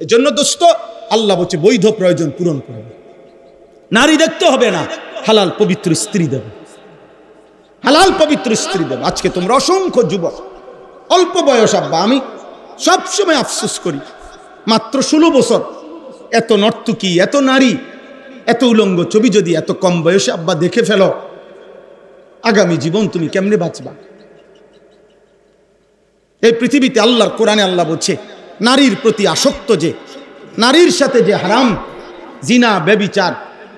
এজন্য দোস্ত আল্লাহ বলছে বৈধ প্রয়োজন পূরণ করবে। নারী দেখতে হবে না, হালাল পবিত্র স্ত্রী দেবে, হালাল পবিত্র স্ত্রী দেবে। আজকে তোমরা অসংখ্য যুবক, অল্প বয়স আব্বা, আমি সবসময় আফসোস করি, মাত্র 16 বছর, এত নর্তকী, এত নারী, এত উলঙ্গ ছবি যদি এত কম বয়সে আব্বা দেখে ফেলো, আগামী জীবন তুমি কেমনে বাঁচবা? এই পৃথিবীতে আল্লাহর কোরআনে আল্লাহ বলছে নারীর প্রতি আসক্ত, যে নারীর সাথে যে হারাম জিনা ব্যভিচার,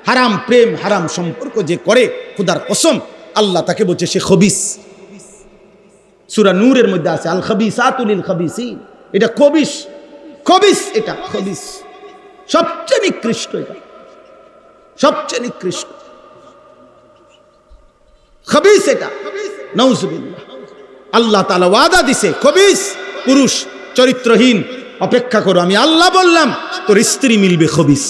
হারাম প্রেম, হারাম সম্পর্ক যে করে, খোদার কসম আল্লাহ তাকে বলছে সে খবিস। সূরা নূরের মধ্যে আছে আল খাবিসাতু লিল খাবিসিন, এটা খবিস, খবিস, এটা খবিস, সবচেয়ে নিকৃষ্ট, এটা সবচেয়ে নিকৃষ্ট খবিস, এটা নাউজুবিল্লাহ। আল্লাহ তাআলা ওয়াদা দিছে খবিস পুরুষ চরিত্রহীন, অপেক্ষা করো, আমি আল্লাহ বললাম তোর স্ত্রী মিলবে খবিস।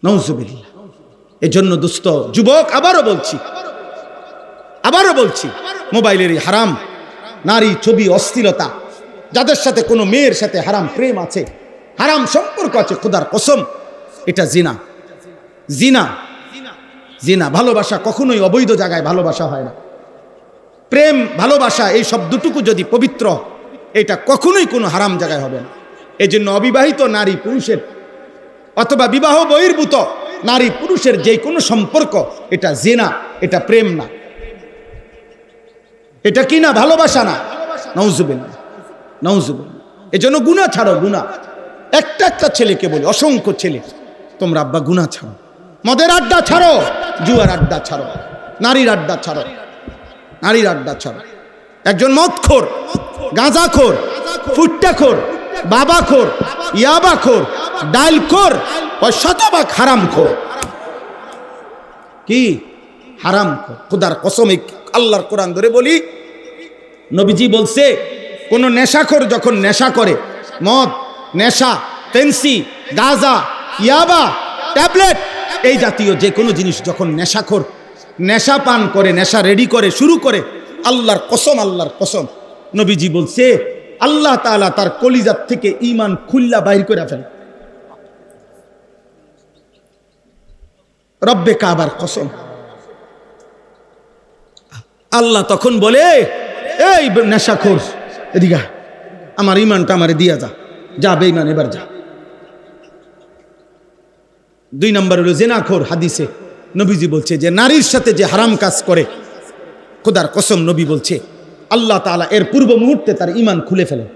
নাউজুবিল্লাহ। এজন্য দোস্ত যুবক, আবারও বলছি, মোবাইলের এই হারাম নারী ছবি, অশ্লীলতা, যাদের সাথে কোনো মেয়ের সাথে হারাম প্রেম আছে, হারাম সম্পর্ক আছে, খোদার কসম এটা জিনা, জিনা, জিনা। ভালোবাসা কখনোই অবৈধ জায়গায় ভালোবাসা হয় না। প্রেম, ভালোবাসা এই শব্দটুকু যদি পবিত্র, এটা কখনোই কোনো হারাম জায়গায় হবে না। এই জন্য অবিবাহিত নারী পুরুষের অথবা বিবাহ বহির্ভূত নারী পুরুষের যে কোনো সম্পর্ক, এটা জিনা, এটা প্রেম না, এটা কি না, ভালোবাসা না। নাউজুবিল্লাহ, নাউজুবিল্লাহ। এই জন্য গুনাহ ছাড়ো, গুনাহ। একটা ছেলেকে বলি, অসংখ্য ছেলে, তোমরা আব্বা গুনাহ ছাড়ো, মদের আড্ডা ছাড়ো, জুয়ার আড্ডা ছাড়ো, নারীর আড্ডা ছাড়ো, নারীর আড্ডা ছাড়ো। একজন মদখোর, গাঁজাখোর, ফুট্টাখোর, বাবাখোর, ইয়াবাখোর, ডালখোর, ও শতভাগ হারামখোর। কি হারামখোর? খোদার কসম, আল্লাহর কোরআন ধরে বলি, নবীজি বলছে কোন নেশাখোর যখন নেশা করে, মদ, নেশা, পেন্সি, গাঁজা, ইয়াবা, ট্যাবলেট, এই জাতীয় যে কোনো জিনিস যখন নেশাখোর নেশা পান করে, নেশা রেডি করে, শুরু করে, আল্লাহর কসম, আল্লাহর কসম, নবীজি বলছে আল্লাহ তাআলা তার কলিজার থেকে ঈমান খুল্লা বাইর করে ফেলে। রব্বে কাবার কসম। আল্লাহ তখন বলে, এই নেশাখোর এদিকে, আমার ঈমানটা আমারে দিয়া যা বেঈমান, এবার যা। 2 নম্বর হলো জিনাখোর। হাদিসে নবীজি বলছে যে নারীর সাথে যে হারাম কাজ করে, খোদার কসম নবী বলছে আল্লাহ তাআলা এর পূর্ব মুহূর্তে তার ঈমান খুলে ফেলে।